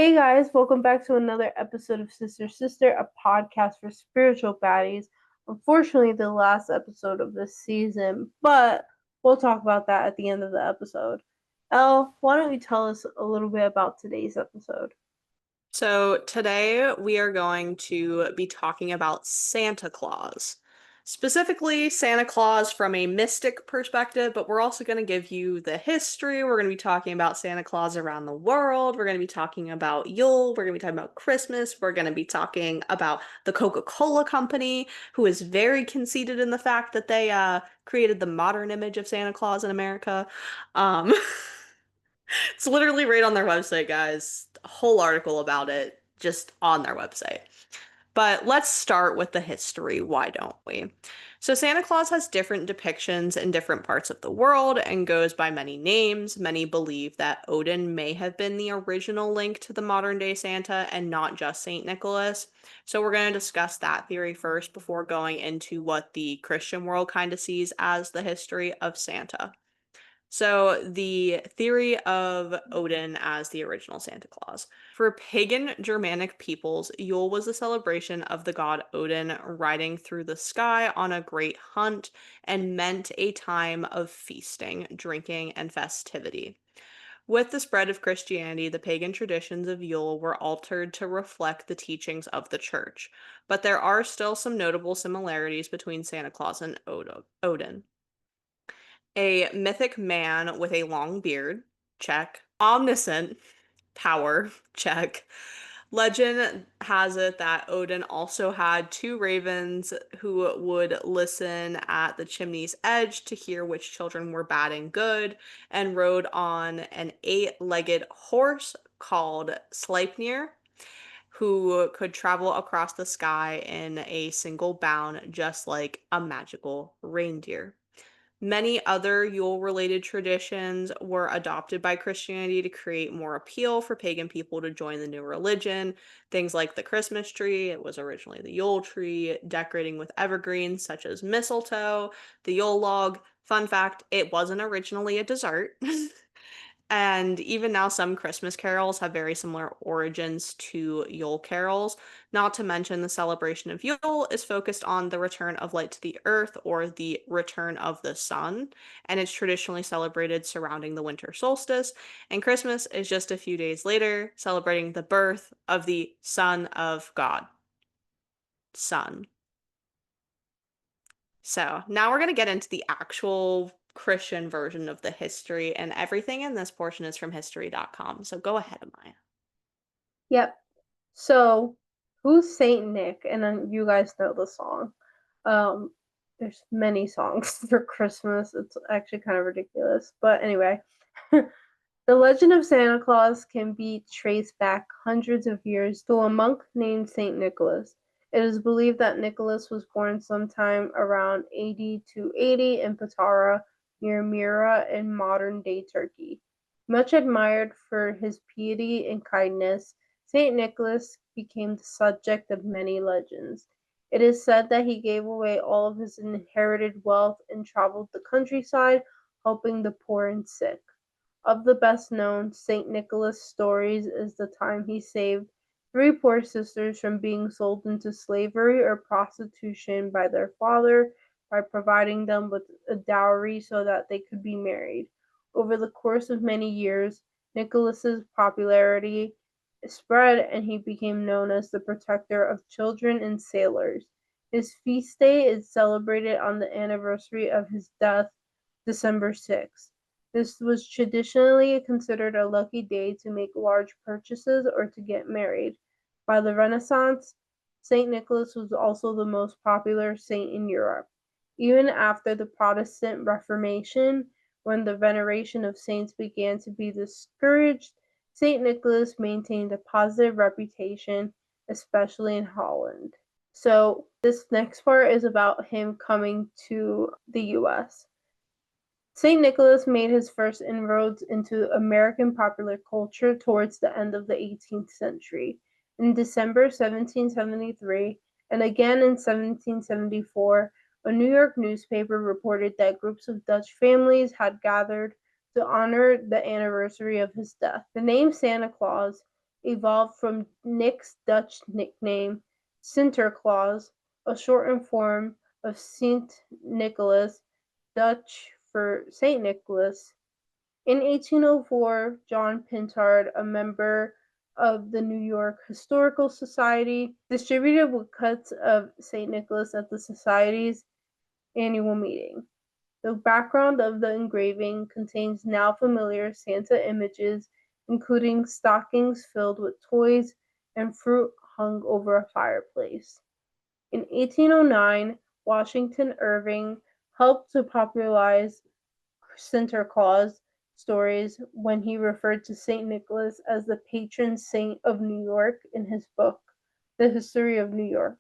Hey guys, welcome back to another episode of Sister Sister, a podcast for spiritual baddies. Unfortunately, the last episode of this season, but we'll talk about that at the end of the episode. Elle, why don't you tell us a little bit about today's episode? So, today we are going to be talking about Santa Claus. Specifically, Santa Claus from a mystic perspective, but we're also going to give you the history. We're going to be talking about Santa Claus around the world. We're going to be talking about Yule. We're going to be talking about Christmas. We're going to be talking about the Coca-Cola Company, who is very conceited in the fact that they created the modern image of Santa Claus in America. Um, It's literally right on their website, guys. A whole article about it just on their website. But let's start with the history, why don't we? So, Santa Claus has different depictions in different parts of the world and goes by many names. Many believe that Odin may have been the original link to the modern day Santa and not just St. Nicholas. So, we're going to discuss that theory first before going into what the Christian world kind of sees as the history of Santa. So, the theory of Odin as the original Santa Claus. For pagan Germanic peoples, Yule was a celebration of the god Odin riding through the sky on a great hunt and meant a time of feasting, drinking, and festivity. With the spread of Christianity, the pagan traditions of Yule were altered to reflect the teachings of the church, but there are still some notable similarities between Santa Claus and Odin. A mythic man with a long beard, check. Omniscient power, check. Legend has it that Odin also had two ravens who would listen at the chimney's edge to hear which children were bad and good, and rode on an eight-legged horse called Sleipnir, who could travel across the sky in a single bound, just like a magical reindeer. Many other Yule-related traditions were adopted by Christianity to create more appeal for pagan people to join the new religion. Things like the Christmas tree, it was originally the Yule tree, decorating with evergreens such as mistletoe, the Yule log. Fun fact, it wasn't originally a dessert. And even now, some Christmas carols have very similar origins to Yule carols. Not to mention, the celebration of Yule is focused on the return of light to the earth or the return of the sun, and it's traditionally celebrated surrounding the winter solstice. And Christmas is just a few days later, celebrating the birth of the Son of God. Son. So now we're going to get into the actual Christian version of the history, and everything in this portion is from history.com. So go ahead, Amaya. Yep. So, who's Saint Nick? And then you guys know the song. Um, there's many songs for Christmas. It's actually kind of ridiculous. But anyway, the legend of Santa Claus can be traced back hundreds of years to a monk named Saint Nicholas. It is believed that Nicholas was born sometime around AD 280 in Patara, near Mira in modern-day Turkey. Much admired for his piety and kindness, Saint Nicholas became the subject of many legends. It is said that he gave away all of his inherited wealth and traveled the countryside, helping the poor and sick. Of the best known Saint Nicholas stories is the time he saved three poor sisters from being sold into slavery or prostitution by their father by providing them with a dowry so that they could be married. Over the course of many years, Nicholas's popularity spread and he became known as the protector of children and sailors. His feast day is celebrated on the anniversary of his death, December 6th. This was traditionally considered a lucky day to make large purchases or to get married. By the Renaissance, St. Nicholas was also the most popular saint in Europe. Even after the Protestant Reformation, when the veneration of saints began to be discouraged, St. Nicholas maintained a positive reputation, especially in Holland. So, this next part is about him coming to the US. Saint Nicholas made his first inroads into American popular culture towards the end of the 18th century. In December 1773 and again in 1774, a New York newspaper reported that groups of Dutch families had gathered to honor the anniversary of his death. The name Santa Claus evolved from Nick's Dutch nickname Sinterklaas, a shortened form of Sint Nicholas, Dutch for Saint Nicholas. In 1804, John Pintard, a member of the New York Historical Society, distributed woodcuts of St. Nicholas at the Society's annual meeting. The background of the engraving contains now familiar Santa images, including stockings filled with toys and fruit hung over a fireplace. In 1809, Washington Irving helped to popularize Sinterklaas stories when he referred to St. Nicholas as the patron saint of New York in his book, The History of New York.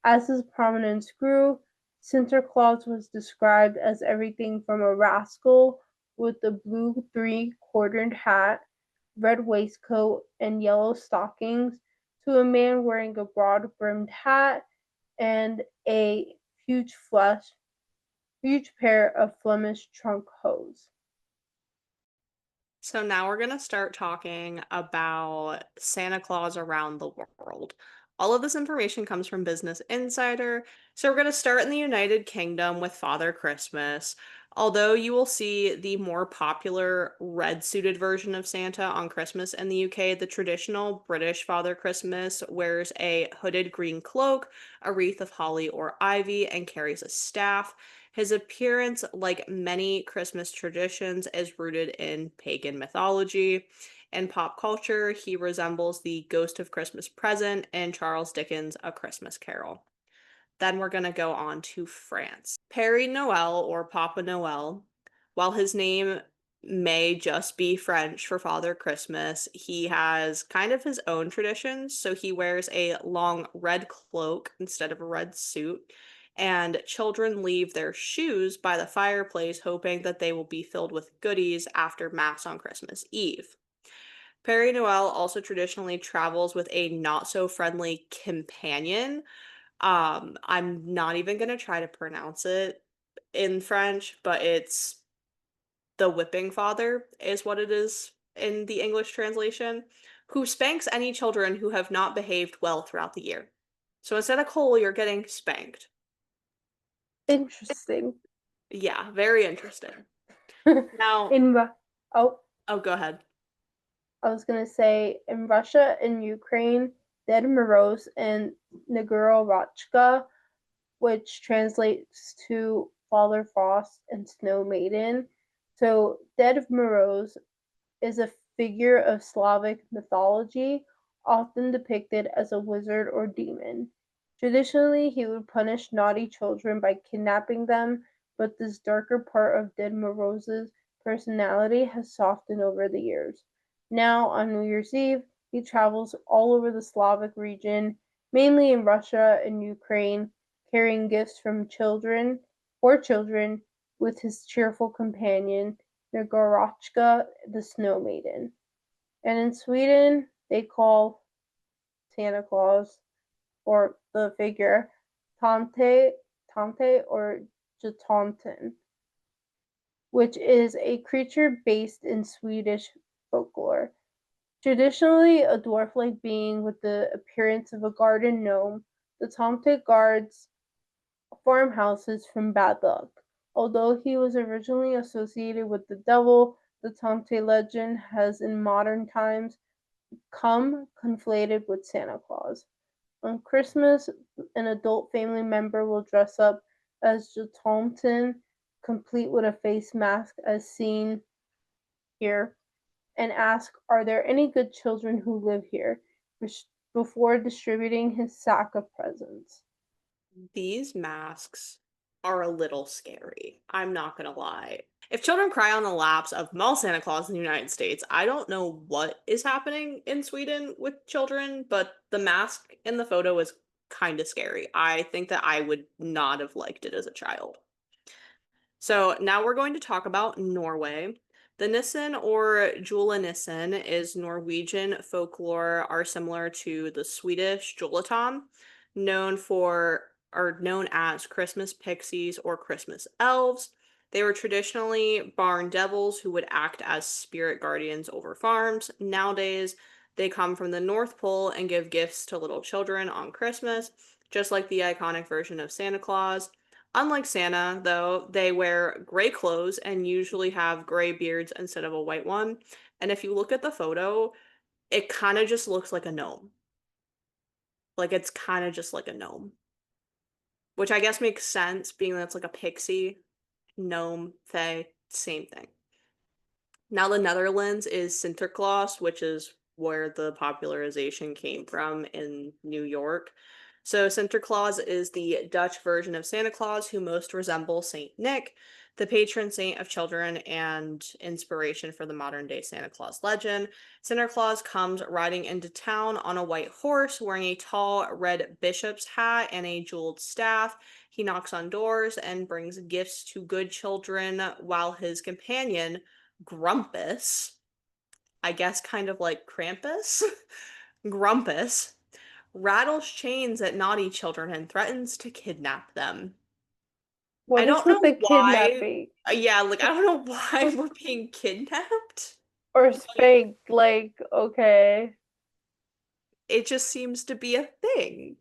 As his prominence grew, Sinterklaas was described as everything from a rascal with a blue three-cornered hat, red waistcoat, and yellow stockings to a man wearing a broad-brimmed hat and a huge pair of Flemish trunk hose. So now we're going to start talking about Santa Claus around the world. All of this information comes from Business Insider. So we're going to start in the United Kingdom with Father Christmas. Although you will see the more popular red suited version of Santa on Christmas in the UK, the traditional British Father Christmas wears a hooded green cloak, a wreath of holly or ivy, and carries a staff. His appearance, like many Christmas traditions, is rooted in pagan mythology. In pop culture, he resembles the Ghost of Christmas Present in Charles Dickens' A Christmas Carol. Then we're going to go on to France. Père Noël, or Papa Noel, while his name may just be French for Father Christmas, he has kind of his own traditions. So he wears a long red cloak instead of a red suit, and children leave their shoes by the fireplace, hoping that they will be filled with goodies after Mass on Christmas Eve. Père Noël also traditionally travels with a not so friendly companion. I'm not even gonna try to pronounce it in French, but it's the whipping father is what it is in the English translation, who spanks any children who have not behaved well throughout the year. So instead of coal, you're getting spanked. Interesting. Yeah, very interesting. Now, in oh, oh, go ahead. I was gonna say in Russia and Ukraine, Ded Moroz and Nagorno-Karabakh, which translates to Father Frost and Snow Maiden. So Ded Moroz is a figure of Slavic mythology, often depicted as a wizard or demon. Traditionally, he would punish naughty children by kidnapping them, but this darker part of Ded Moroz's personality has softened over the years. Now, on New Year's Eve, he travels all over the Slavic region, mainly in Russia and Ukraine, carrying gifts from children, with his cheerful companion, Nagorotchka, the Snow Maiden. And in Sweden, they call Santa Claus, or the figure, Tante or Jatonten, which is a creature based in Swedish folklore. Traditionally a dwarf-like being with the appearance of a garden gnome, the Tomte guards farmhouses from bad luck. Although he was originally associated with the devil, the Tomte legend has in modern times come conflated with Santa Claus. On Christmas, an adult family member will dress up as Tomten, complete with a face mask as seen here, and ask, "Are there any good children who live here?" before distributing his sack of presents. These masks are a little scary. I'm not gonna lie. If children cry on the laps of mall Santa Claus in the United States, I don't know what is happening in Sweden with children, but the mask in the photo is kind of scary. I think that I would not have liked it as a child. So now we're going to talk about Norway. The Nissen or julenissen is Norwegian folklore are similar to the Swedish julatom, known as Christmas pixies or Christmas elves. They were traditionally barn devils who would act as spirit guardians over farms. Nowadays, They come from the North Pole and give gifts to little children on Christmas, just like the iconic version of Santa Claus. Unlike Santa, though, they wear gray clothes and usually have gray beards instead of a white one. And if you look at the photo, it kind of just looks like a gnome. Like it's kind of just like a gnome, which I guess makes sense being that it's like a pixie, gnome, fae, same thing. Now the Netherlands is Sinterklaas, which is where the popularization came from in New York. So Sinterklaas is the Dutch version of Santa Claus who most resembles Saint Nick, the patron saint of children and inspiration for the modern day Santa Claus legend. Santa Claus comes riding into town on a white horse, wearing a tall red bishop's hat and a jeweled staff. He knocks on doors and brings gifts to good children, while his companion, Grumpus, I guess kind of like Krampus, Grumpus, rattles chains at naughty children and threatens to kidnap them. I What is don't with the know why. kidnapping Yeah, like I don't know why we're being kidnapped. or But spanked? Like, okay, it just seems to be a thing.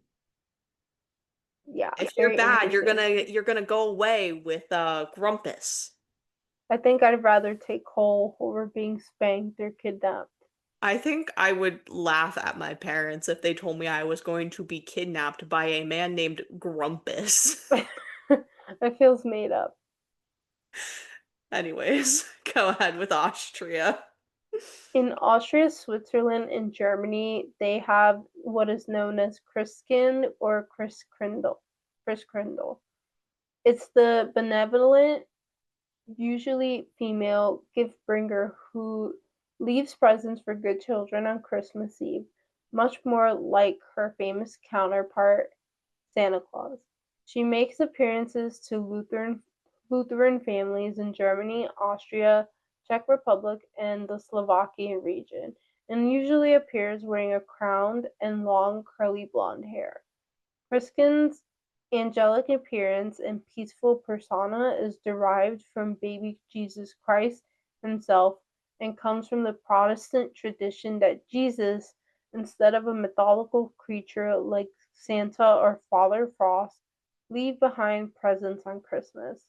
yeah, If you're very bad, you're interesting. gonna go away with Grumpus. I think I'd rather take Cole over being spanked or kidnapped. I think I would laugh at my parents if they told me I was going to be kidnapped by a man named Grumpus. It feels made up. Anyways, go ahead with Austria. In Austria, Switzerland, and Germany, they have what is known as Christkind or Christkrindl. Christkrindl. It's the benevolent, usually female gift bringer who leaves presents for good children on Christmas Eve, much more like her famous counterpart, Santa Claus. She makes appearances to Lutheran families in Germany, Austria, Czech Republic, and the Slovakian region, and usually appears wearing a crown and long curly blonde hair. Priskin's angelic appearance and peaceful persona is derived from baby Jesus Christ himself and comes from the Protestant tradition that Jesus, instead of a mythological creature like Santa or Father Frost, leave behind presents on Christmas.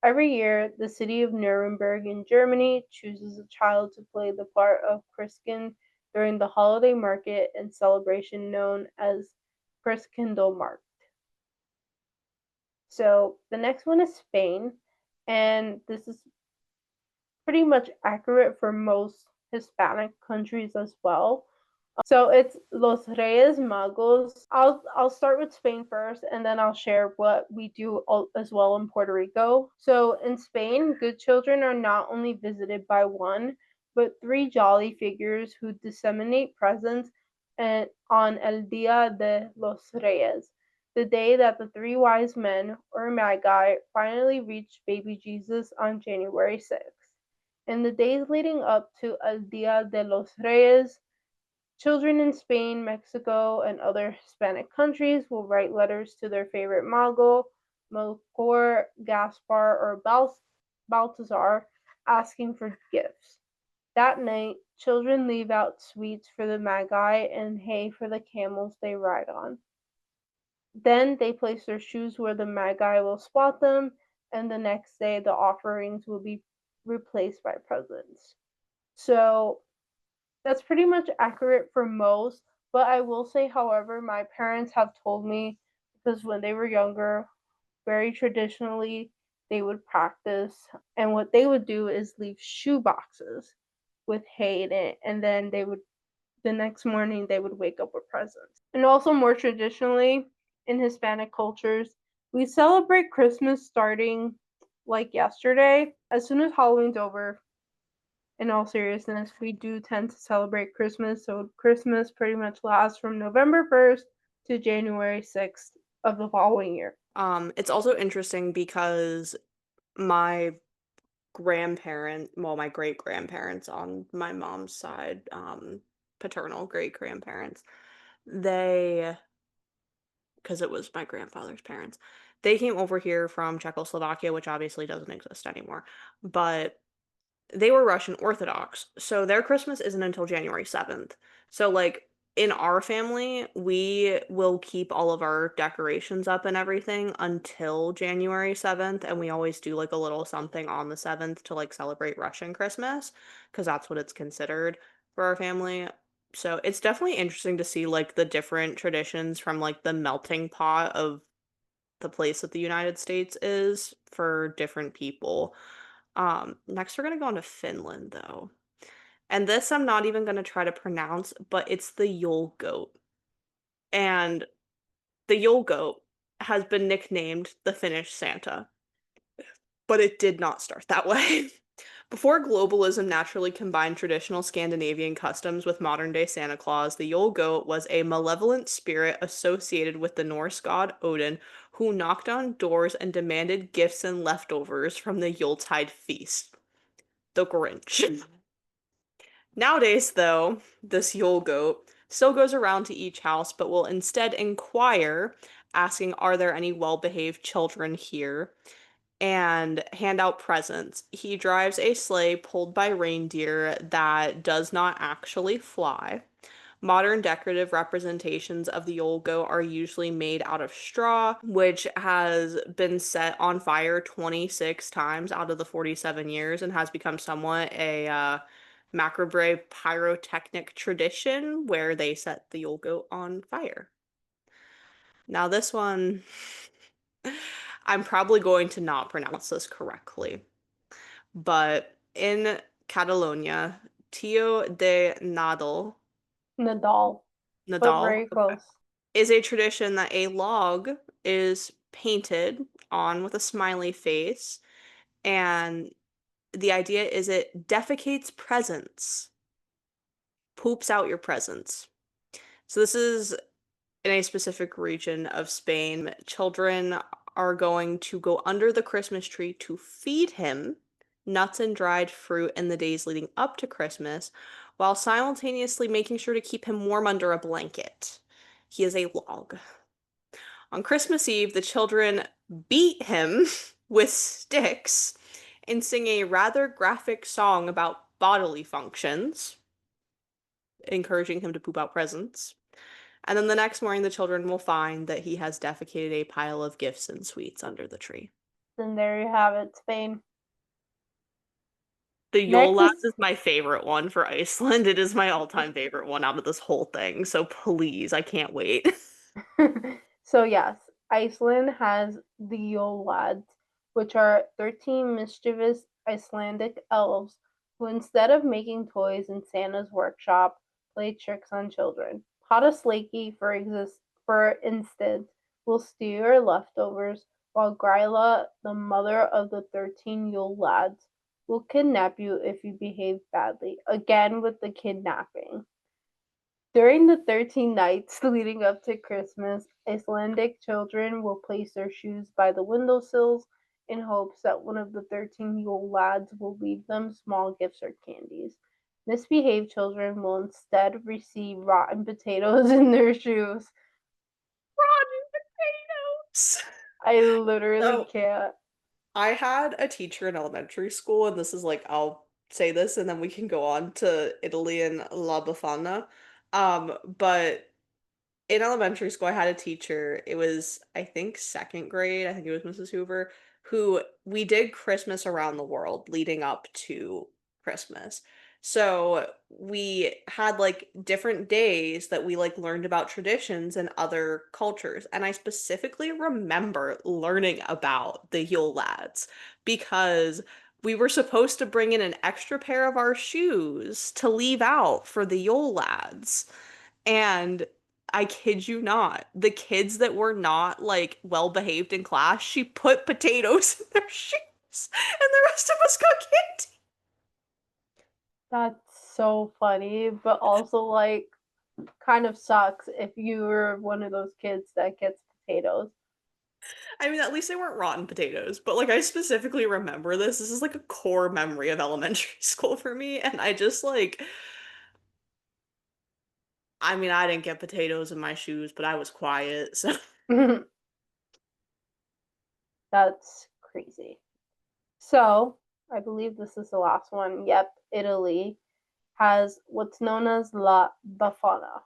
Every year, the city of Nuremberg in Germany chooses a child to play the part of Christkind during the holiday market and celebration known as Christkindlmarkt. So the next one is Spain, and this is pretty much accurate for most Hispanic countries as well. So it's Los Reyes Magos. I'll start with Spain first, and then I'll share what we do as well in Puerto Rico. So in Spain, good children are not only visited by one, but three jolly figures who disseminate presents and on El Dia de los Reyes, the day that the three wise men or magi finally reached baby Jesus on January 6th. In the days leading up to El Dia de los Reyes, children in Spain, Mexico, and other Hispanic countries will write letters to their favorite mago, Melchor, Gaspar, or Balthazar, asking for gifts. That night, children leave out sweets for the magi and hay for the camels they ride on. Then they place their shoes where the magi will spot them, and the next day the offerings will be replaced by presents. So that's pretty much accurate for most, but I will say, however, my parents have told me because when they were younger, very traditionally, they would practice, and what they would do is leave shoe boxes with hay in it, and then the next morning they would wake up with presents. And also, more traditionally, in Hispanic cultures, we celebrate Christmas starting like yesterday. As soon as Halloween's over, in all seriousness, we do tend to celebrate Christmas. So Christmas pretty much lasts from November 1st to January 6th of the following year. It's also interesting because my my great grandparents on my mom's side, paternal great grandparents, they, because it was my grandfather's parents, they came over here from Czechoslovakia, which obviously doesn't exist anymore. But they were Russian Orthodox, so their Christmas isn't until January 7th. So, like, in our family, we will keep all of our decorations up and everything until January 7th, and we always do like a little something on the 7th to like celebrate Russian Christmas, because that's what it's considered for our family. So, it's definitely interesting to see like the different traditions from like the melting pot of the place that the United States is for different people. Next we're gonna go into Finland though. And this I'm not even gonna try to pronounce, but it's the Yule goat. And the Yule goat has been nicknamed the Finnish Santa, but it did not start that way. Before globalism naturally combined traditional Scandinavian customs with modern day Santa Claus, the Yule goat was a malevolent spirit associated with the Norse god Odin, who knocked on doors and demanded gifts and leftovers from the Yuletide feast. The Grinch. Nowadays, though, this Yule goat still goes around to each house, but will instead inquire, asking, "Are there any well behaved children here?" and hand out presents. He drives a sleigh pulled by reindeer that does not actually fly. Modern decorative representations of the Yule goat are usually made out of straw, which has been set on fire 26 times out of the 47 years and has become somewhat a macabre pyrotechnic tradition where they set the Yule goat on fire. Now, this one, I'm probably going to not pronounce this correctly, but in Catalonia, Tio de Nadal, Nadal, but Nadal, very close. is a tradition that a log is painted on with a smiley face, and the idea is it defecates presents, poops out your presents. So this is in a specific region of Spain. Children are going to go under the Christmas tree to feed him nuts and dried fruit in the days leading up to Christmas, while simultaneously making sure to keep him warm under a blanket. He is a log. On Christmas Eve, the children beat him with sticks and sing a rather graphic song about bodily functions, encouraging him to poop out presents. And then the next morning, the children will find that he has defecated a pile of gifts and sweets under the tree. Then there you have it, Spain. The Yule Next Lads is is my favorite one for Iceland. It is my all-time favorite one out of this whole thing. So please, I can't wait. so yes, Iceland has the Yule lads, which are 13 mischievous Icelandic elves who, instead of making toys in Santa's workshop, play tricks on children. Potaslaki, for instance, will steal your leftovers, while Gryla, the mother of the 13 Yule lads, will kidnap you if you behave badly. Again with the kidnapping. During the 13 nights leading up to Christmas, Icelandic children will place their shoes by the windowsills in hopes that one of the 13 Yule lads will leave them small gifts or candies. Misbehaved children will instead receive rotten potatoes in their shoes. Rotten potatoes. I literally So can't. I had a teacher in elementary school, and this is like I'll say this and then we can go on to Italy and La Befana. But in elementary school, I had a teacher. It was, I think, second grade. I think it was Mrs. Hoover, who we did Christmas around the world leading up to Christmas. So we had like different days that we like learned about traditions and other cultures. And I specifically remember learning about the Yule Lads because we were supposed to bring in an extra pair of our shoes to leave out for the Yule Lads. And I kid you not, the kids that were not like well behaved in class, she put potatoes in their shoes, and the rest of us got candy. That's so funny, but also like kind of sucks if you were one of those kids that gets potatoes. I mean, at least they weren't rotten potatoes, but like I specifically remember this. This is like a core memory of elementary school for me, and I just like, I mean, I didn't get potatoes in my shoes, but I was quiet, so. That's crazy. So, I believe this is the last one. Yep, Italy has what's known as La Befana.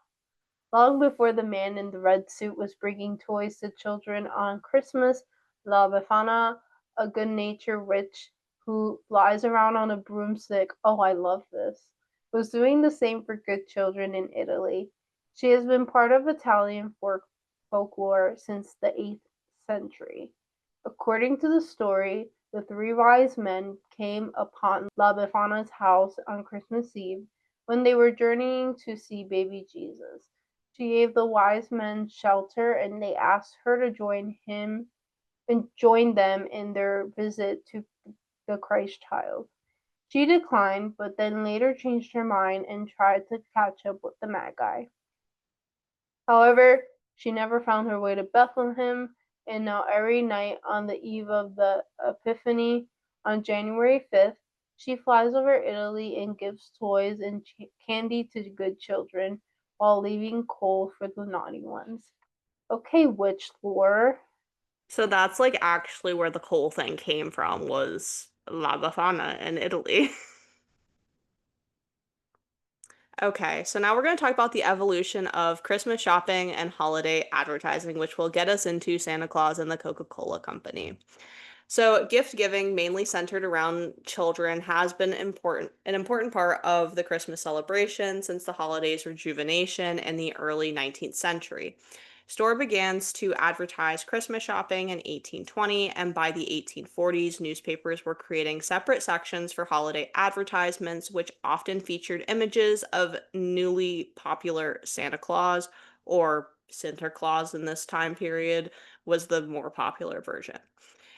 Long before the man in the red suit was bringing toys to children on Christmas, La Befana, a good-natured witch who flies around on a broomstick, oh, I love this, was doing the same for good children in Italy. She has been part of Italian folklore since the 8th century. According to the story, the three wise men came upon La Befana's house on Christmas Eve when they were journeying to see baby Jesus. She gave the wise men shelter and they asked her to join them in their visit to the Christ child. She declined, but then later changed her mind and tried to catch up with the Magi. However, she never found her way to Bethlehem, and now every night on the eve of the Epiphany on January 5th, she flies over Italy and gives toys and candy to good children while leaving coal for the naughty ones. Okay, witch lore. So that's like actually where the whole thing came from was La Befana in Italy. Okay, so now we're going to talk about the evolution of Christmas shopping and holiday advertising, which will get us into Santa Claus and the Coca-Cola Company. So, gift giving, mainly centered around children, has been an important part of the Christmas celebration since the holiday's rejuvenation in the early 19th century. Store began to advertise Christmas shopping in 1820, and by the 1840s, newspapers were creating separate sections for holiday advertisements, which often featured images of newly popular Santa Claus, or Sinterklaas in this time period was the more popular version.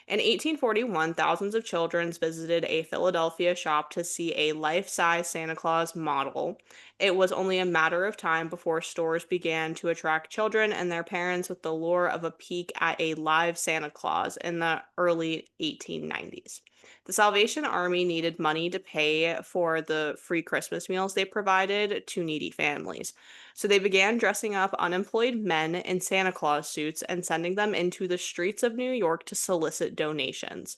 In 1841, thousands of children visited a Philadelphia shop to see a life-size Santa Claus model. It was only a matter of time before stores began to attract children and their parents with the lure of a peek at a live Santa Claus in the early 1890s. The Salvation Army needed money to pay for the free Christmas meals they provided to needy families. So they began dressing up unemployed men in Santa Claus suits and sending them into the streets of New York to solicit donations,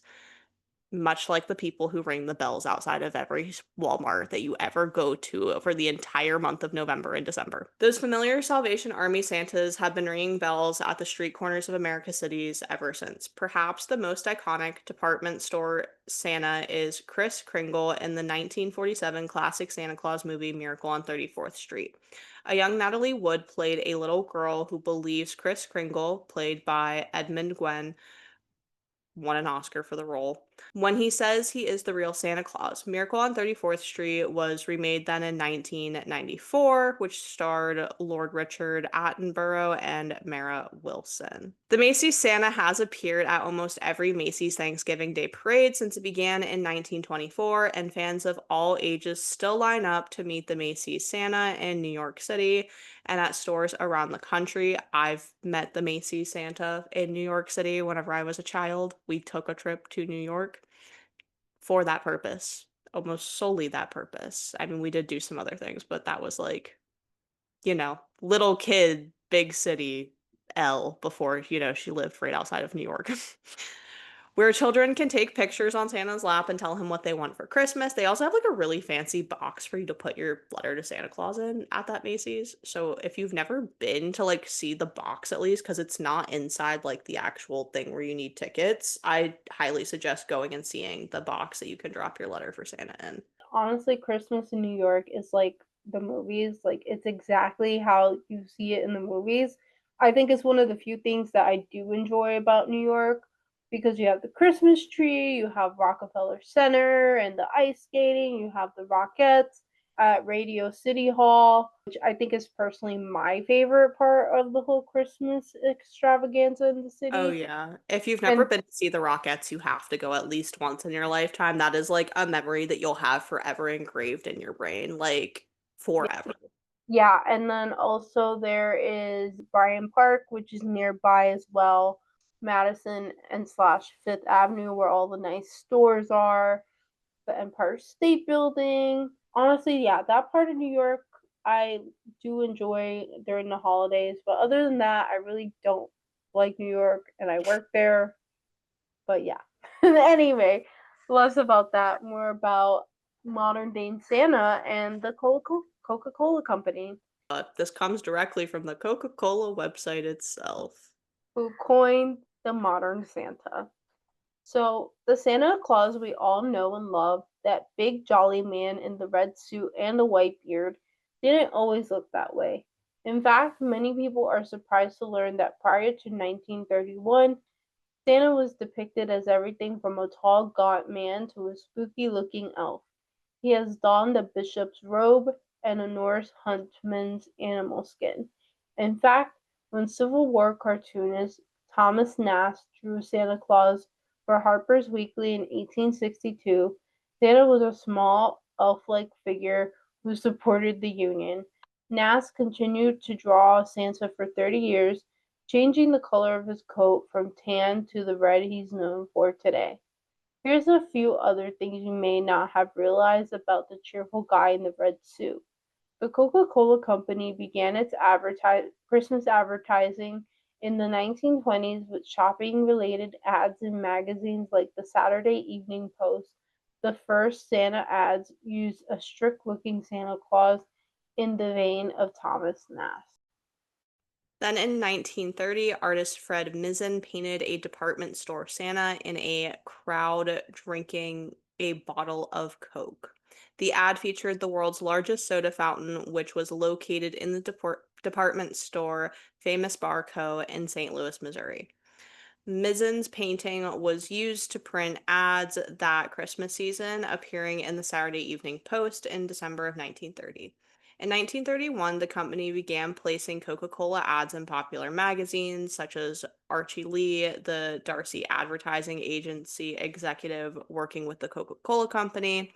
much like the people who ring the bells outside of every Walmart that you ever go to for the entire month of November and December. Those familiar Salvation Army Santas have been ringing bells at the street corners of America's cities ever since. Perhaps the most iconic department store Santa is Kris Kringle in the 1947 classic Santa Claus movie Miracle on 34th Street. A young Natalie Wood played a little girl who believes Kris Kringle, played by Edmund Gwenn, won an Oscar for the role. When he says he is the real Santa Claus, Miracle on 34th Street was remade then in 1994, which starred Lord Richard Attenborough and Mara Wilson. The Macy's Santa has appeared at almost every Macy's Thanksgiving Day parade since it began in 1924, and fans of all ages still line up to meet the Macy's Santa in New York City and at stores around the country. I've met the Macy's Santa in New York City whenever I was a child. We took a trip to New York for that purpose, almost solely that purpose. I mean, we did do some other things, but that was like, little kid, big city Elle before, she lived right outside of New York. Where children can take pictures on Santa's lap and tell him what they want for Christmas. They also have like a really fancy box for you to put your letter to Santa Claus in at that Macy's. So if you've never been to like see the box at least, because it's not inside like the actual thing where you need tickets, I highly suggest going and seeing the box that you can drop your letter for Santa in. Honestly, Christmas in New York is like the movies. Like, it's exactly how you see it in the movies. I think it's one of the few things that I do enjoy about New York because you have the Christmas tree, you have Rockefeller Center and the ice skating, you have the Rockettes at Radio City Hall, which I think is personally my favorite part of the whole Christmas extravaganza in the Oh city. yeah. If you've never And been to see the Rockettes, you have to go at least once in your lifetime. That is like a memory that you'll have forever engraved in your brain, like forever. yeah, and then also there is Bryan Park, which is nearby as well, Madison and slash Fifth Avenue, where all the nice stores are, the Empire State Building. Honestly, yeah, that part of New York I do enjoy during the holidays, but other than that, I really don't like New York, and I work there. But yeah, anyway, Less about that, more about modern day Santa and the Coca-Cola company, This comes directly from the Coca-Cola website itself. who coined the modern Santa. So, the Santa Claus we all know and love, that big jolly man in the red suit and the white beard, didn't always look that way. In fact, many people are surprised to learn that prior to 1931, Santa was depicted as everything from a tall, gaunt man to a spooky looking elf. He has donned a bishop's robe and a Norse huntsman's animal skin. In fact, when Civil War cartoonist Thomas Nast drew Santa Claus for Harper's Weekly in 1862, Santa was a small, elf-like figure who supported the Union. Nast continued to draw Santa for 30 years, changing the color of his coat from tan to the red he's known for today. Here's a few other things you may not have realized about the cheerful guy in the red suit. The Coca-Cola Company began its Christmas advertising in the 1920s with shopping-related ads in magazines like the Saturday Evening Post. The first Santa ads used a strict-looking Santa Claus in the vein of Thomas Nast. Then in 1930, artist Fred Mizzen painted a department store Santa in a crowd drinking a bottle of Coke. The ad featured the world's largest soda fountain, which was located in the department store Famous Bar Co. in St. Louis, Missouri. Mizzen's painting was used to print ads that Christmas season, appearing in the Saturday Evening Post in December of 1930. In 1931, the company began placing Coca-Cola ads in popular magazines such as Archie Lee, the Darcy advertising agency executive working with the Coca-Cola Company,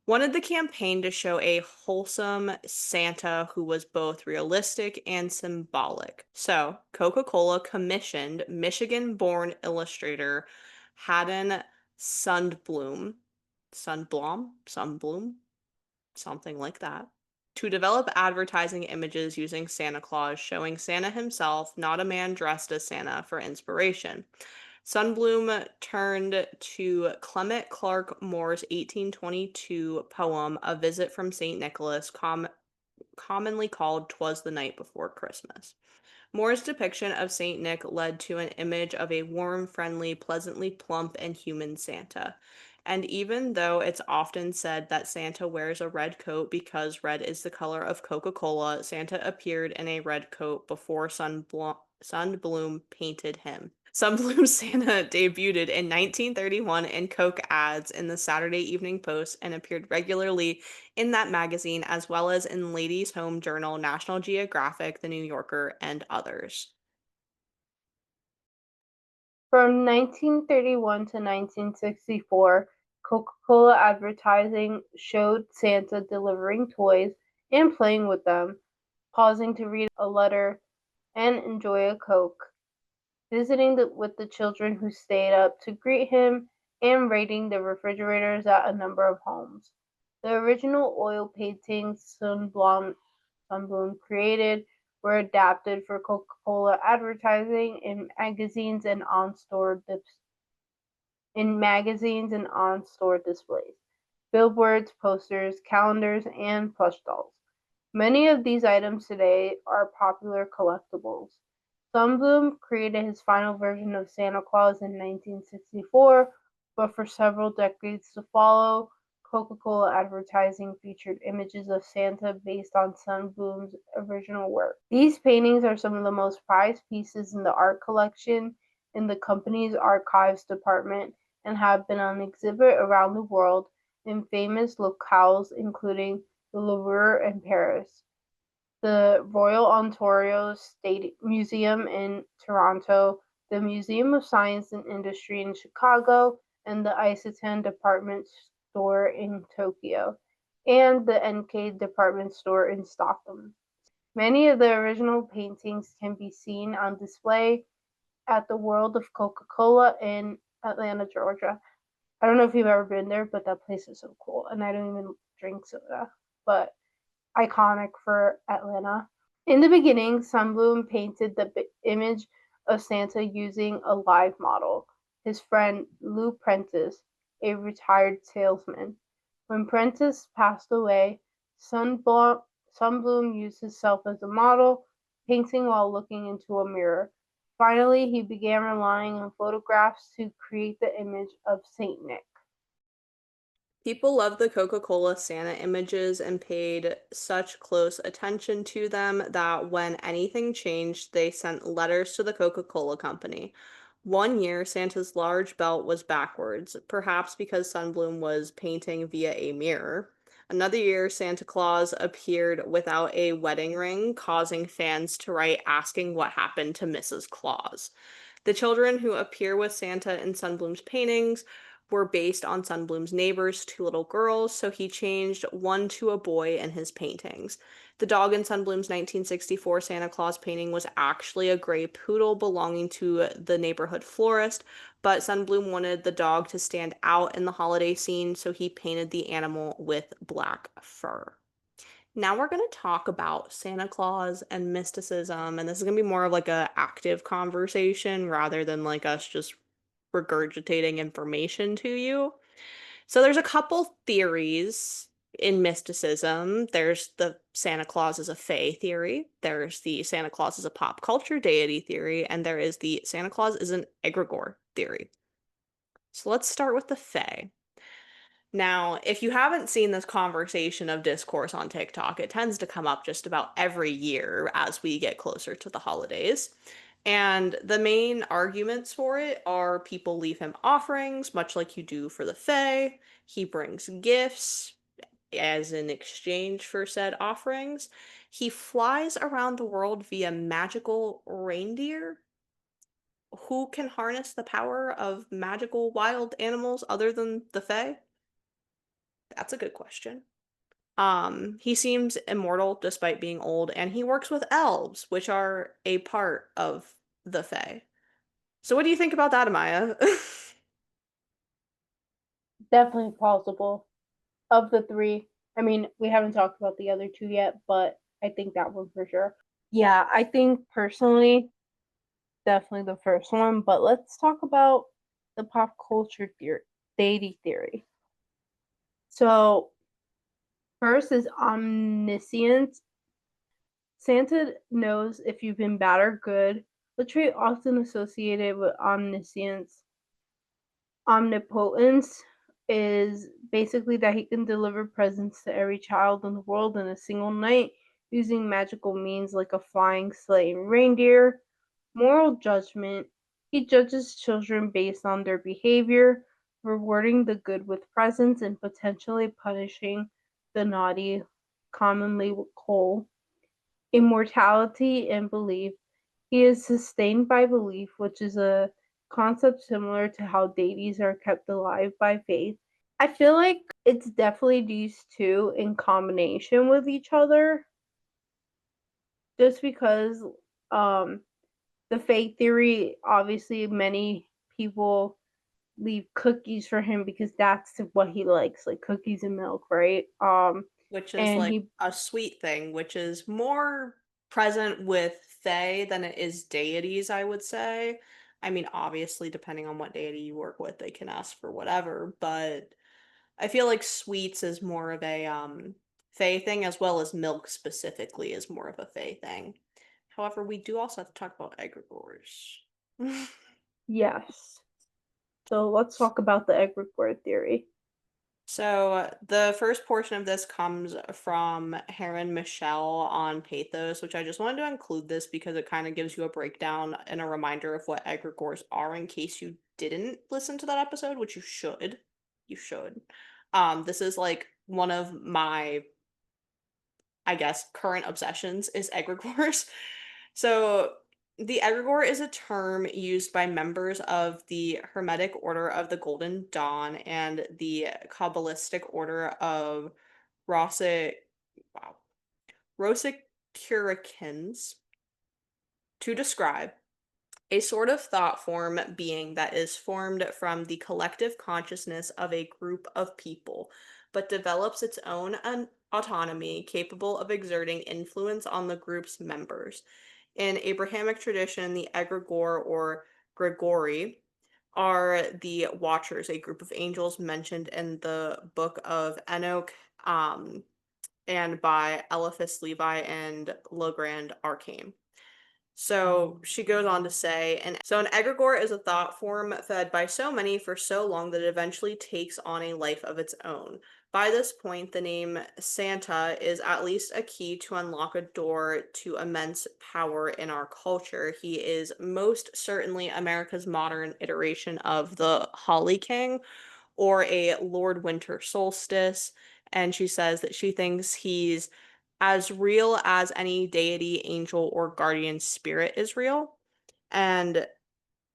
wanted the campaign to show a wholesome Santa who was both realistic and symbolic. So, Coca-Cola commissioned Michigan-born illustrator Haddon Sundblom, something like that, to develop advertising images using Santa Claus, showing Santa himself, not a man dressed as Santa, for inspiration. Sundblom turned to Clement Clarke Moore's 1822 poem, A Visit from St. Nicholas, commonly called "'Twas the Night Before Christmas." Moore's depiction of St. Nick led to an image of a warm, friendly, pleasantly plump, and human Santa. And even though it's often said that Santa wears a red coat because red is the color of Coca-Cola, Santa appeared in a red coat before Sundblom painted him. Sundblom Santa debuted in 1931 in Coke ads in the Saturday Evening Post and appeared regularly in that magazine, as well as in Ladies' Home Journal, National Geographic, The New Yorker, and others. From 1931 to 1964, Coca-Cola advertising showed Santa delivering toys and playing with them, pausing to read a letter and enjoy a Coke, visiting with the children who stayed up to greet him, and raiding the refrigerators at a number of homes. The original oil paintings Sundblom created were adapted for Coca-Cola advertising in magazines and on-store displays, billboards, posters, calendars, and plush dolls. Many of these items today are popular collectibles. Sundblom created his final version of Santa Claus in 1964, but for several decades to follow, Coca-Cola advertising featured images of Santa based on Sundblom's original work. These paintings are some of the most prized pieces in the art collection in the company's archives department and have been on exhibit around the world in famous locales including the Louvre in Paris, the Royal Ontario State Museum in Toronto, the Museum of Science and Industry in Chicago, and the Isetan department store in Tokyo, and the NK department store in Stockholm. Many of the original paintings can be seen on display at the World of Coca-Cola in Atlanta, Georgia. I don't know if you've ever been there, but that place is so cool. And I don't even drink soda, but iconic for Atlanta. In the beginning, Sundblom painted the image of Santa using a live model, his friend Lou Prentice. retired salesman. When Prentice passed away, Sunbloom used himself as a model, painting while looking into a mirror. Finally, he began relying on photographs to create the image of Saint Nick. People loved the Coca-Cola Santa images and paid such close attention to them that when anything changed, they sent letters to the Coca-Cola company. One year, Santa's large belt was backwards, perhaps because Sunbloom was painting via a mirror. Another year, Santa Claus appeared without a wedding ring, causing fans to write asking what happened to Mrs. Claus. The children who appear with Santa in Sunbloom's paintings were based on Sunbloom's neighbors, two little girls, so he changed one to a boy in his paintings. The dog in Sunbloom's 1964 Santa Claus painting was actually a gray poodle belonging to the neighborhood florist, but Sunbloom wanted the dog to stand out in the holiday scene, so he painted the animal with black fur. Now we're going to talk about Santa Claus and mysticism, and this is going to be more of like a active conversation rather than like us just regurgitating information to you. So there's a couple theories in mysticism. There's the Santa Claus is a fae theory, there's the Santa Claus is a pop culture deity theory, and there is the Santa Claus is an egregore theory. So let's start with the fae. Now, if you haven't seen this conversation of discourse on TikTok, it tends to come up just about every year as we get closer to the holidays. And the main arguments for it are people leave him offerings, much like you do for the Fae. He brings gifts as in exchange for said offerings. He flies around the world via magical reindeer who can harness the power of magical wild animals other than the Fae. That's a good question. He seems immortal despite being old, and he works with elves, which are a part of the Fae. So what do you think about that, Amaya? Definitely plausible. Of the three, I mean, we haven't talked about the other two yet, but I think that one for sure. Yeah, I think personally, definitely the first one, but let's talk about the pop culture theory, deity theory. So, first is omniscience. Santa knows if you've been bad or good, a trait often associated with omniscience. Omnipotence is basically that he can deliver presents to every child in the world in a single night using magical means like a flying sleigh and reindeer. Moral judgment, he judges children based on their behavior, rewarding the good with presents and potentially punishing the naughty, commonly coal. Immortality and belief, he is sustained by belief, which is a concept similar to how deities are kept alive by faith. I feel like it's definitely these two in combination with each other, just because um, the faith theory, obviously, many people leave cookies for him because that's what he likes, like cookies and milk, right? Which is And like he a sweet thing, which is more present with Fae than it is deities, I would say. I mean, obviously, depending on what deity you work with, they can ask for whatever, but I feel like sweets is more of a Fae thing, as well as milk specifically is more of a Fae thing. However, we do also have to talk about egregores. yes. So let's talk about the egregore theory. So the first portion of this comes from Heron Michelle on Pathos, which I just wanted to include this because it kind of gives you a breakdown and a reminder of what egregores are in case you didn't listen to that episode, which you should. You should. This is like one of my, I guess, current obsessions is egregores. So the egregore is a term used by members of the Hermetic Order of the Golden Dawn and the Kabbalistic Order of Rosic, wow, Rosicrucians to describe a sort of thought form being that is formed from the collective consciousness of a group of people, but develops its own autonomy capable of exerting influence on the group's members. In Abrahamic tradition, the egregore or Gregory are the Watchers, a group of angels mentioned in the book of Enoch, um, and by Eliphas Levi and Legrand Arcane. So she goes on to say, an egregore is a thought form fed by so many for so long that it eventually takes on a life of its own. By this point, the name Santa is at least a key to unlock a door to immense power in our culture. He is most certainly America's modern iteration of the Holly King or a Lord Winter Solstice. And she says that she thinks he's as real as any deity, angel, or guardian spirit is real. And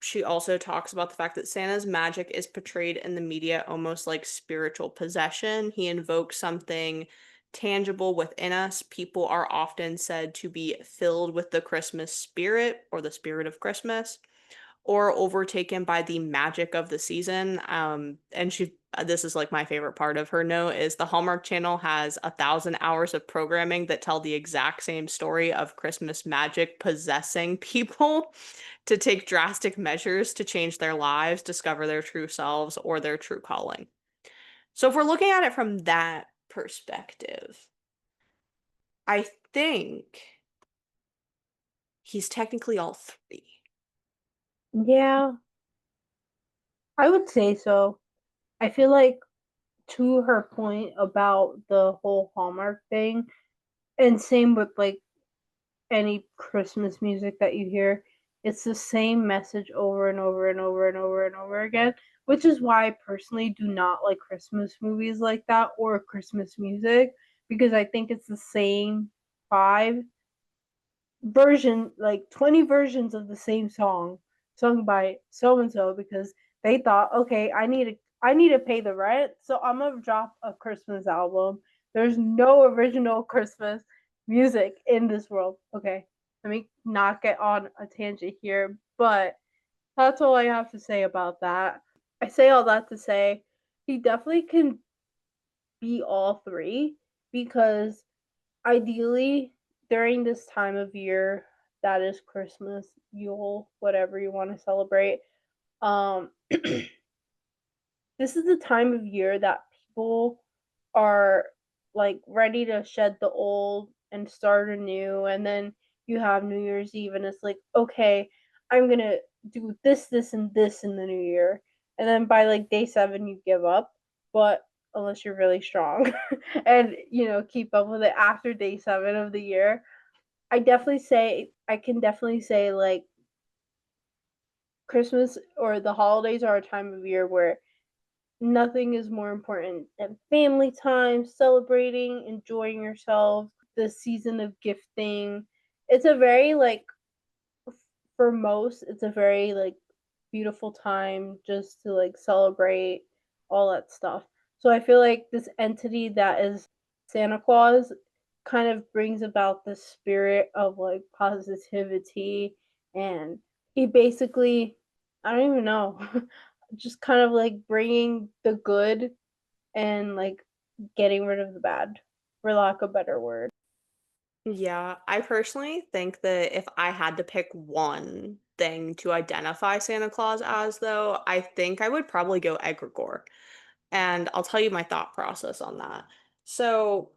she also talks about the fact that Santa's magic is portrayed in the media almost like spiritual possession. He invokes something tangible within us. People are often said to be filled with the Christmas spirit or the spirit of Christmas or overtaken by the magic of the season. And this is like my favorite part of her note is the Hallmark Channel has 1,000 hours of programming that tell the exact same story of Christmas magic possessing people to take drastic measures to change their lives, discover their true selves, or their true calling. So if we're looking at it from that perspective, I think he's technically all three. Yeah, I would say so. I feel like to her point about the whole Hallmark thing, and same with like any Christmas music that you hear, it's the same message over and over and over and over and over again, which is why I personally do not like Christmas movies like that or Christmas music because I think it's the same five version, like 20 versions of the same song sung by so and so because they thought, okay, I need to pay the rent, so I'm gonna drop a Christmas album. There's no original Christmas music in this world. Okay, let me not get on a tangent here, but that's all I have to say about that. I say all that to say he definitely can be all three because ideally during this time of year that is Christmas, Yule, whatever you want to celebrate, this is the time of year that people are like ready to shed the old and start anew, and then you have New Year's Eve and it's like, okay, I'm gonna do this and this in the new year, and then by like day 7 you give up, but unless you're really strong and keep up with it after day 7 of the year. I can definitely say like Christmas or the holidays are a time of year where nothing is more important than family time, celebrating, enjoying yourself, the season of gifting. It's a very like for most, it's a very like beautiful time just to like celebrate all that stuff. So I feel like this entity that is Santa Claus kind of brings about the spirit of like positivity, and he basically, I don't even know, just kind of like bringing the good and like getting rid of the bad, for lack of a better word. Yeah, I personally think that if I had to pick one thing to identify Santa Claus as, though, I think I would probably go egregore. And I'll tell you my thought process on that. So,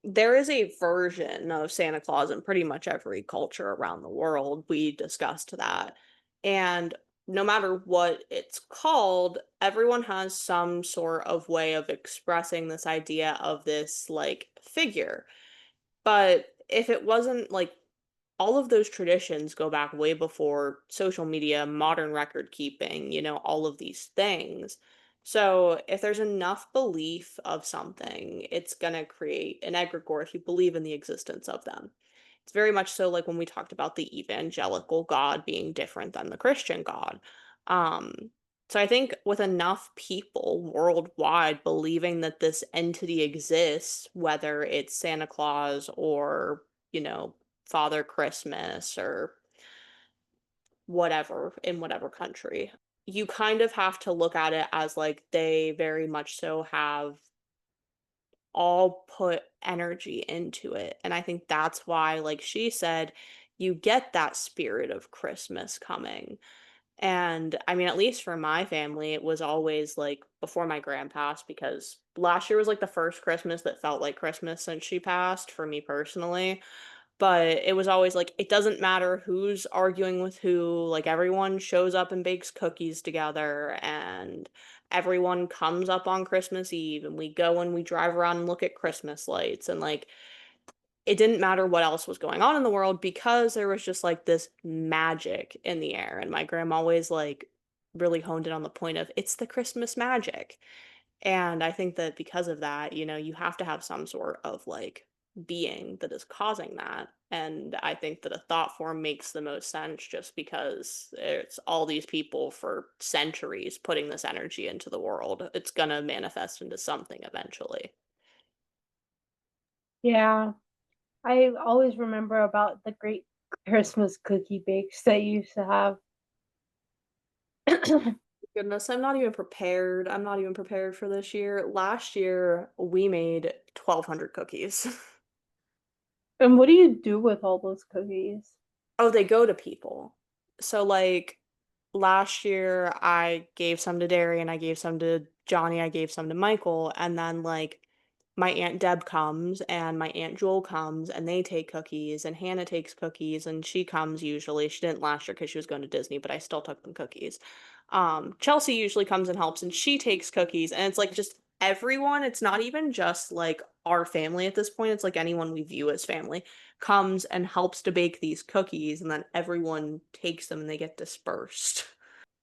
there is a version of Santa Claus in pretty much every culture around the world. We discussed that. And no matter what it's called, everyone has some sort of way of expressing this idea of this like figure. But if it wasn't like all of those traditions go back way before social media, modern record keeping, all of these things. So if there's enough belief of something, it's going to create an egregore if you believe in the existence of them. It's very much so like when we talked about the evangelical God being different than the Christian God. So I think with enough people worldwide believing that this entity exists, whether it's Santa Claus or, Father Christmas or whatever in whatever country, you kind of have to look at it as like they very much so have all put energy into it. And I think that's why, like she said, you get that spirit of Christmas coming. And I mean, at least for my family, it was always like before my grand passed, because last year was like the first Christmas that felt like Christmas since she passed for me personally. But it was always like, it doesn't matter who's arguing with who, like everyone shows up and bakes cookies together, and everyone comes up on Christmas Eve, and we go and we drive around and look at Christmas lights, and like it didn't matter what else was going on in the world, because there was just like this magic in the air. And my grandma always like really honed in on the point of it's the Christmas magic. And I think that because of that, you have to have some sort of like being that is causing that. And I think that a thought form makes the most sense, just because it's all these people for centuries putting this energy into the world. It's gonna manifest into something eventually. Yeah, I always remember about the great Christmas cookie bakes that you used to have. Goodness, I'm not even prepared. I'm not even prepared for this year. Last year, we made 1,200 cookies. And what do you do with all those cookies? Oh, they go to people. So, like, last year, I gave some to Darian, I gave some to Johnny, I gave some to Michael, and then, like, my Aunt Deb comes and my Aunt Jewel comes and they take cookies, and Hannah takes cookies and she comes usually. She didn't last year because she was going to Disney, but I still took them cookies. Chelsea usually comes and helps and she takes cookies, and it's like just everyone. It's not even just like our family at this point. It's like anyone we view as family comes and helps to bake these cookies, and then everyone takes them and they get dispersed.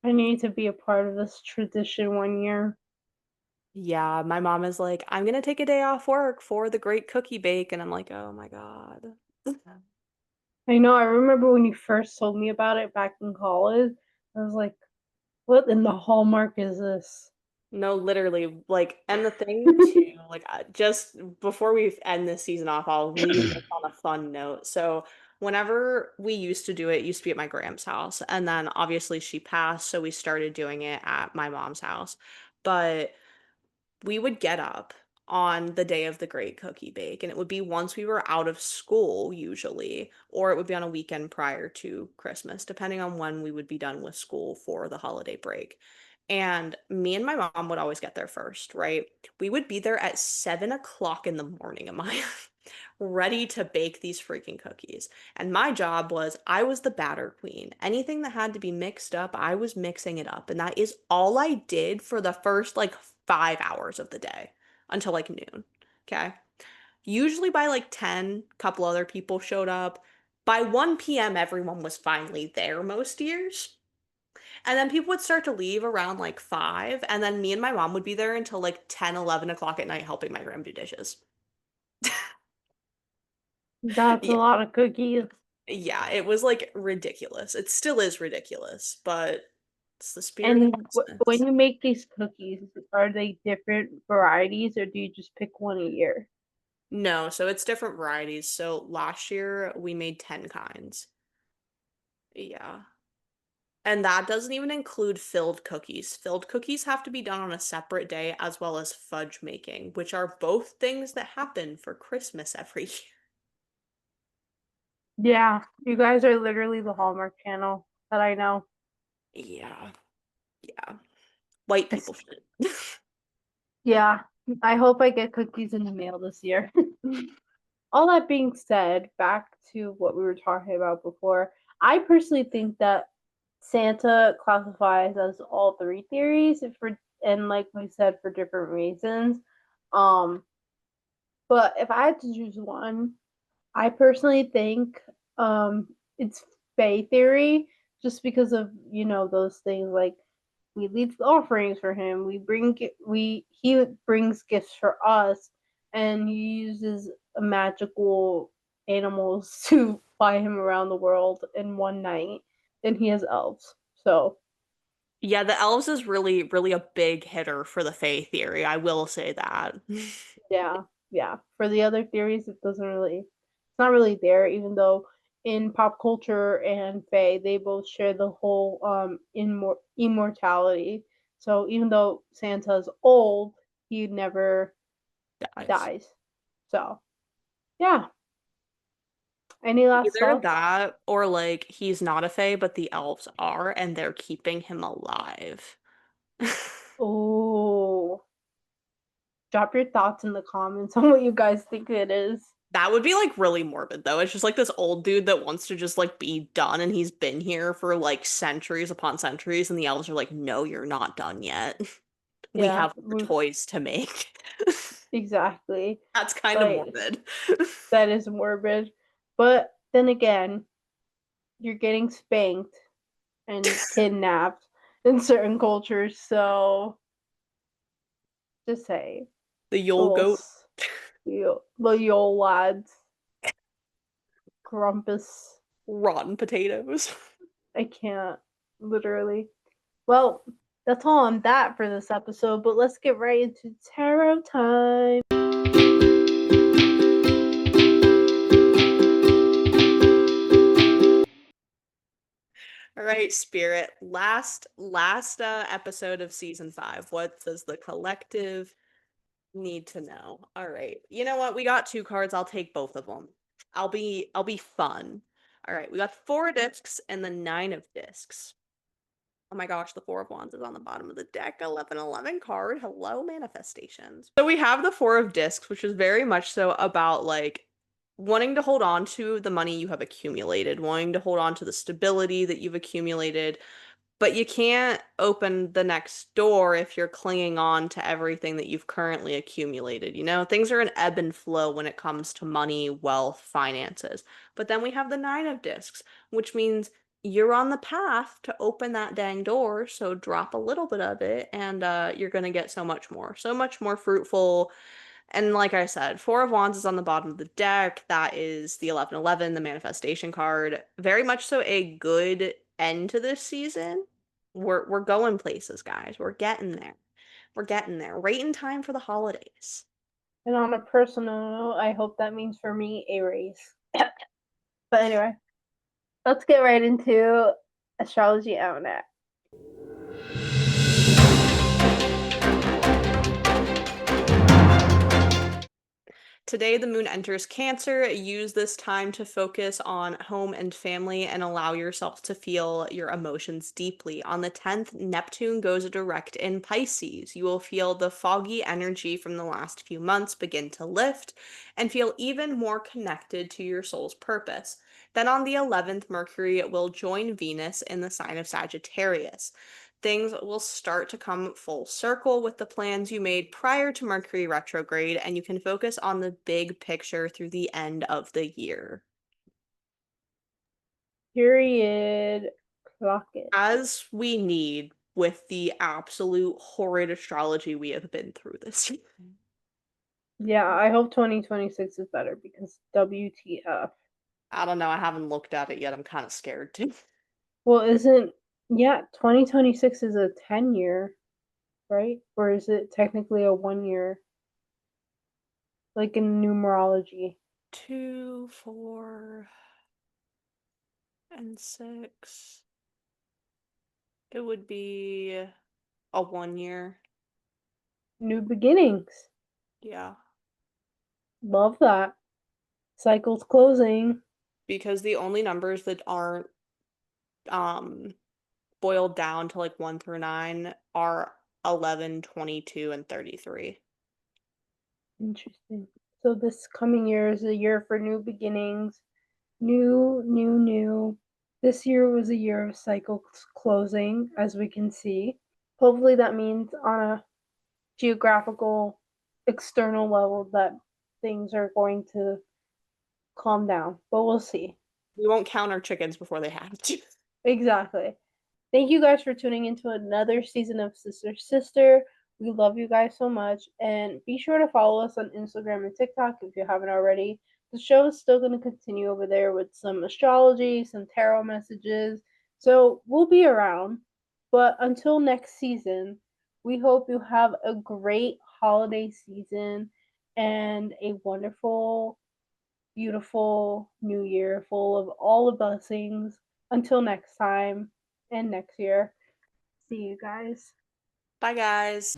I need to be a part of this tradition one year. Yeah, my mom is like, I'm gonna take a day off work for the great cookie bake, and I'm like, oh my God. I know, I remember when you first told me about it back in college. I was like, what in the hallmark is this? No, literally, like, and the thing too, like, just before we end this season off, I'll leave this on a fun note. So, whenever we used to do it, it used to be at my grand's house, and then obviously she passed, so we started doing it at my mom's house. But we would get up on the day of the great cookie bake, and it would be once we were out of school usually, or it would be on a weekend prior to Christmas, depending on when we would be done with school for the holiday break. And me and my mom would always get there first, right? We would be there at 7 o'clock in the morning, am I ready to bake these freaking cookies. And my job was, I was the batter queen. Anything that had to be mixed up, I was mixing it up. And that is all I did for the first like 5 hours of the day until like noon. Okay. Usually by like 10, a couple other people showed up. By 1 p.m., everyone was finally there most years. And then people would start to leave around like 5. And then me and my mom would be there until like 10, 11 o'clock at night helping my grandma do dishes. That's a Yeah. lot of cookies. Yeah, it was like ridiculous. It still is ridiculous, but it's the spirit of And when Christmas. you make these cookies, are they different varieties or do you just pick one a year? No, so it's different varieties. So last year we made 10 kinds. Yeah. And that doesn't even include filled cookies. Filled cookies have to be done on a separate day, as well as fudge making, which are both things that happen for Christmas every year. Yeah, you guys are literally the Hallmark channel that I know. Yeah, yeah. White It's, people should. yeah, I hope I get cookies in the mail this year. All that being said, back to what we were talking about before, I personally think that Santa classifies as all three theories for, and like we said, for different reasons. Um, but if I had to choose one, I personally think it's Fae theory, just because of those things like we leave offerings for him, we he brings gifts for us, and he uses magical animals to fly him around the world in one night. And he has elves, so Yeah, the elves is really, really a big hitter for the Fae theory. I will say that. yeah, yeah. For the other theories, it's not really there, even though in pop culture and Fae, they both share the whole immortality. So even though Santa's old, he never Guys. dies. So yeah, Any last Either thoughts? that or like he's not a fae, but the elves are, and they're keeping him alive. Oh, drop your thoughts in the comments on what you guys think it is. That would be like really morbid though. It's just like this old dude that wants to just like be done and he's been here for like centuries upon centuries and the elves are like, "No, you're not done yet. We Yeah, have more toys to make." exactly. That's kind of Like, morbid. that is morbid. But then again, you're getting spanked and kidnapped in certain cultures, so just say The Yule little goat, little Yule lads, grumpus. rotten potatoes. I can't literally. Well, that's all on that for this episode, but let's get right into tarot time. All right, Spirit. Last episode of season 5. What does the collective need to know? All right. You know what? We got 2 cards. I'll take both of them. I'll be fun. All right. We got 4 of discs and the 9 of discs. Oh my gosh, the 4 of Wands is on the bottom of the deck. 1111 card. Hello, manifestations. So we have the 4 of discs, which is very much so about like wanting to hold on to the money you have accumulated, wanting to hold on to the stability that you've accumulated, but you can't open the next door if you're clinging on to everything that you've currently accumulated. You know, things are an ebb and flow when it comes to money, wealth, finances. But then we have the 9 of discs, which means you're on the path to open that dang door. So drop a little bit of it and you're going to get so much more fruitful. And like I said, 4 of Wands is on the bottom of the deck. That is the 1111, the manifestation card. Very much so a good end to this season. We're going places, guys. We're getting there. We're getting there. Right in time for the holidays. And on a personal note, I hope that means for me a raise. But anyway, let's get right into Astrology Almanac. Today, the moon enters Cancer. Use this time to focus on home and family and allow yourself to feel your emotions deeply. On the 10th, Neptune goes direct in Pisces. You will feel the foggy energy from the last few months begin to lift and feel even more connected to your soul's purpose. Then on the 11th, Mercury will join Venus in the sign of Sagittarius. Things will start to come full circle with the plans you made prior to Mercury retrograde, and you can focus on the big picture through the end of the year. Period. Clock it. As we need with the absolute horrid astrology we have been through this year. Yeah, I hope 2026 is better because WTF. I don't know, I haven't looked at it yet. I'm kind of scared too. Well, 2026 is a 10-year, right? Or is it technically a 1 year? Like in numerology. 2, 4, and 6. It would be a 1 year. New beginnings. Yeah. Love that. Cycles closing. Because the only numbers that aren't um boiled down to like 1 through 9 are 11, 22, and 33. Interesting. So this coming year is a year for new beginnings. New. This year was a year of cycles closing, as we can see. Hopefully that means on a geographical, external level that things are going to calm down. But we'll see. We won't count our chickens before they hatch. Exactly. Thank you guys for tuning into another season of Sister Sister. We love you guys so much. And be sure to follow us on Instagram and TikTok if you haven't already. The show is still going to continue over there with some astrology, some tarot messages. So we'll be around. But until next season, we hope you have a great holiday season and a wonderful, beautiful new year full of all the blessings. Until next time and next year. See you guys. Bye, guys.